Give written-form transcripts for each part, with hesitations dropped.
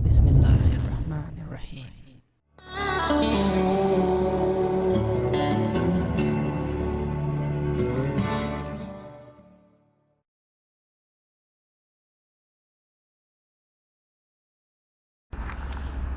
Bismillahirrahmanirrahim.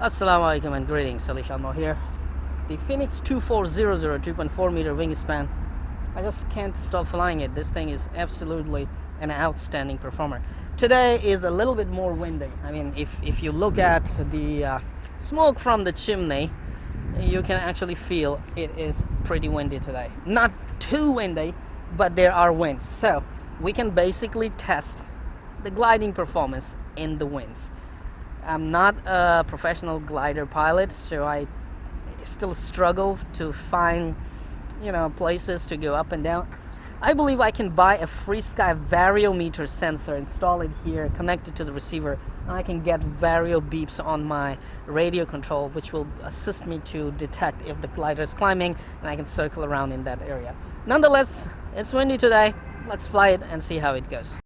Assalamu alaikum and greetings. Salih Shalmo here. The Phoenix 2400 2.4 meter wingspan. I just can't stop flying it. This thing is absolutely an outstanding performer. Today is a little bit more windy. I mean, if you look at the smoke from the chimney, you can actually feel it is pretty windy today. Not too windy, but there are winds. So we can basically test the gliding performance in the winds. I'm not a professional glider pilot, so I still struggle to find, places to go up and down. I believe I can buy a FreeSky variometer sensor, install it here, connect it to the receiver, and I can get vario beeps on my radio control, which will assist me to detect if the glider is climbing, and I can circle around in that area. Nonetheless, it's windy today. Let's fly it and see how it goes.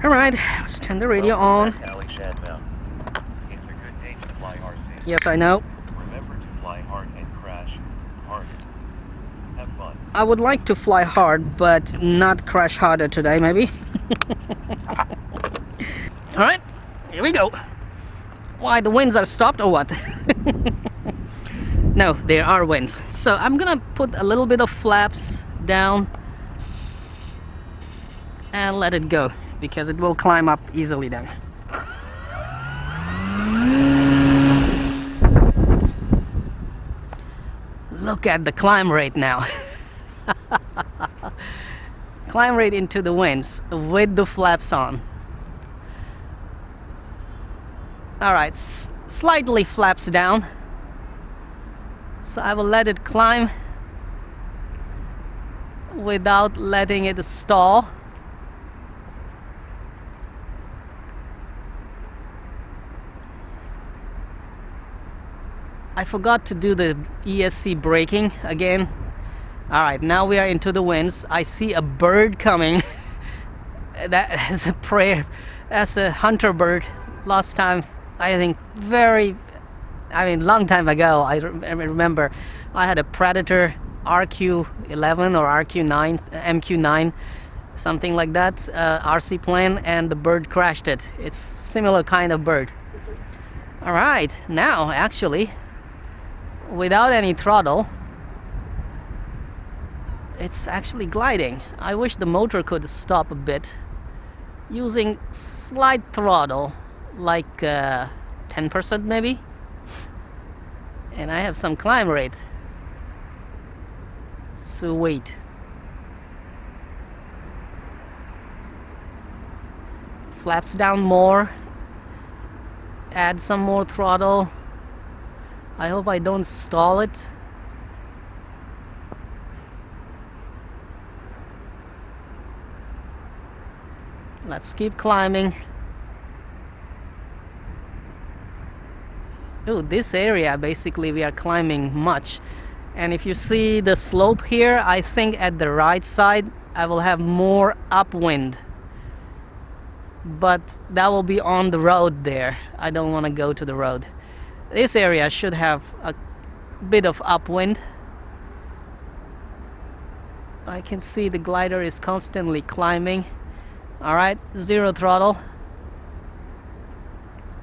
Alright, let's turn the radio on. It's a good day to fly RC. Yes, I know. Remember to fly hard and crash hard. Have fun. I would like to fly hard, but not crash harder today, maybe. Alright, here we go. Why, the winds are stopped or what? No, there are winds. So I'm gonna put a little bit of flaps down and let it go, because it will climb up easily then. Look at the climb rate now. Climb rate into the winds with the flaps on. Alright, slightly flaps down. So I will let it climb without letting it stall. I forgot to do the ESC braking again. Alright, now we are into the winds. I see a bird coming. That is a prayer. That's a hunter bird. Last time, I think long time ago, I remember I had a Predator RQ11 or RQ9, MQ9, something like that, RC plane, and the bird crashed it. It's similar kind of bird. Alright, now actually, without any throttle, it's actually gliding. I wish the motor could stop a bit using slight throttle, like 10% maybe, and I have some climb rate. Sweet. Flaps down more, add some more throttle. I hope I don't stall it. Let's keep climbing. Oh, this area basically we are climbing much. And if you see the slope here, I think at the right side I will have more upwind. But that will be on the road there. I don't want to go to the road. This area should have a bit of upwind. I can see the glider is constantly climbing. Alright, zero throttle.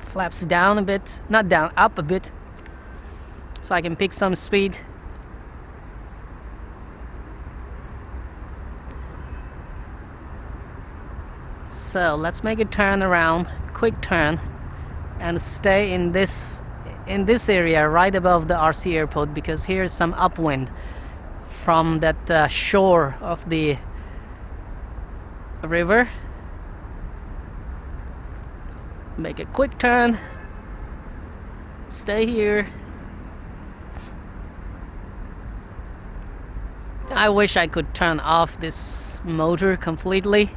Flaps down a bit, not down, up a bit, so I can pick some speed. So let's make a turn around, quick turn, and stay in this area right above the RC airport, because here's some upwind from that shore of the river. Make a quick turn, stay here. I wish I could turn off this motor completely.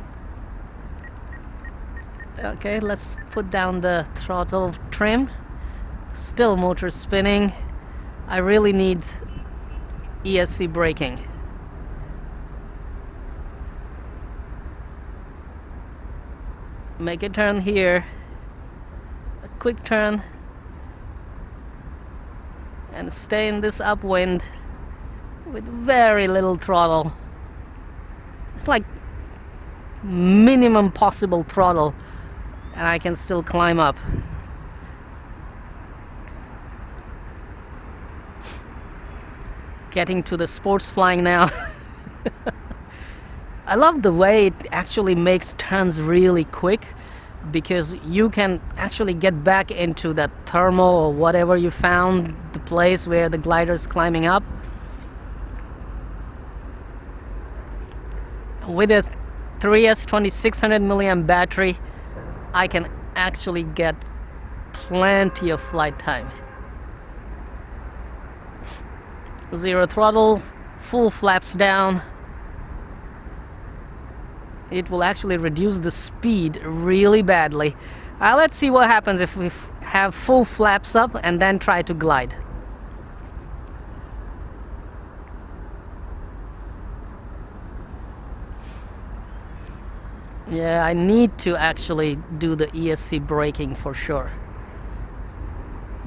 Okay, let's put down the throttle trim. Still motor spinning. I really need ESC braking. Make a turn here. quick turn and stay in this upwind with very little throttle. It's like minimum possible throttle, and I can still climb up. Getting to the sports flying now. I love the way it actually makes turns really quick, because you can actually get back into that thermal or whatever you found, the place where the glider is climbing up. With a 3S 2600 milliamp battery, I can actually get plenty of flight time. Zero throttle, full flaps down. It will actually reduce the speed really badly. Let's see what happens if we have full flaps up and then try to glide. Yeah, I need to actually do the ESC braking for sure.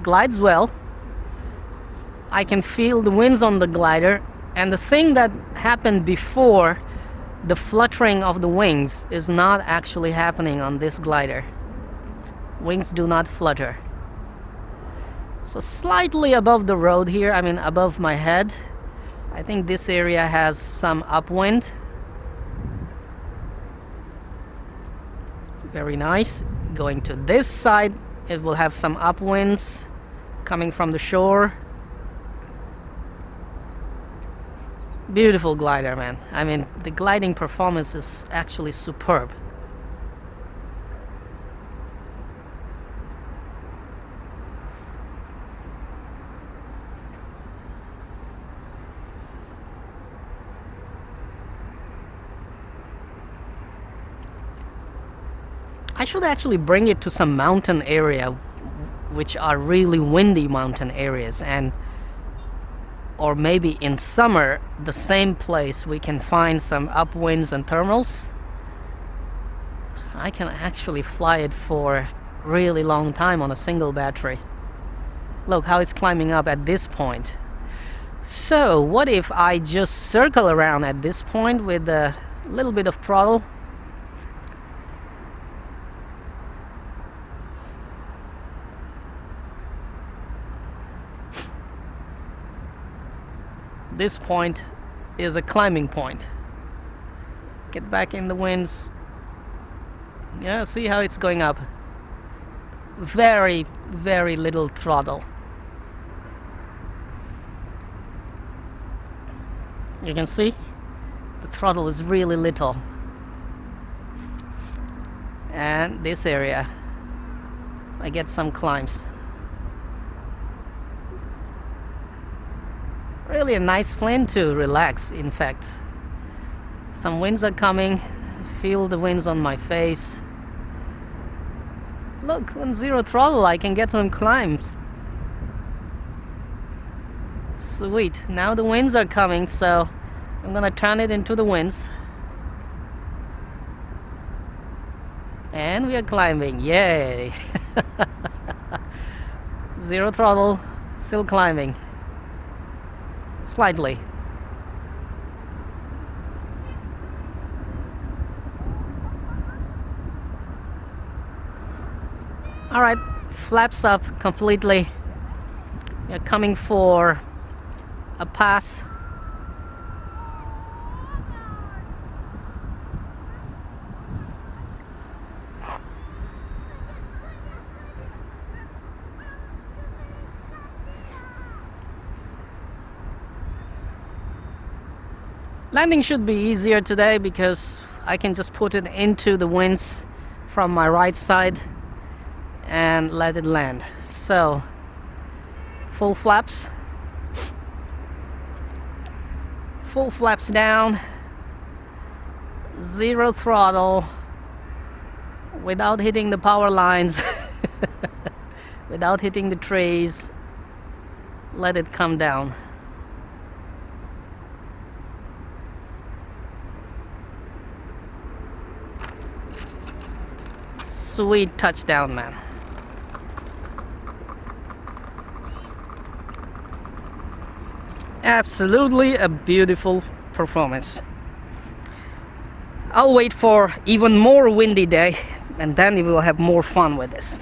Glides well. I can feel the winds on the glider, and the thing that happened before, the fluttering of the wings, is not actually happening on this glider. Wings do not flutter. So slightly above the road here, I mean above my head, I think this area has some upwind. Very nice. Going to this side, it will have some upwinds coming from the shore. Beautiful glider, man. I mean, the gliding performance is actually superb. I should actually bring it to some mountain area, which are really windy mountain areas, and or maybe in summer, the same place we can find some upwinds and thermals. I can actually fly it for a really long time on a single battery. Look how it's climbing up at this point. So what if I just circle around at this point with a little bit of throttle? This point is a climbing point. Get back in the winds. Yeah, see how it's going up. Very, very little throttle. You can see the throttle is really little. And this area, I get some climbs. Really a nice plane to relax, in fact. Some winds are coming. Feel the winds on my face. Look, on zero throttle I can get some climbs. Sweet. Now the winds are coming, so I'm gonna turn it into the winds. And we are climbing. Yay! Zero throttle, still climbing. Slightly. Alright, flaps up completely. We're coming for a pass. Landing should be easier today because I can just put it into the winds from my right side and let it land. So, full flaps. Full flaps down. Zero throttle. Without hitting the power lines. Without hitting the trees. Let it come down. Sweet touchdown, man. Absolutely a beautiful performance. I'll wait for even more windy day, and then we will have more fun with this.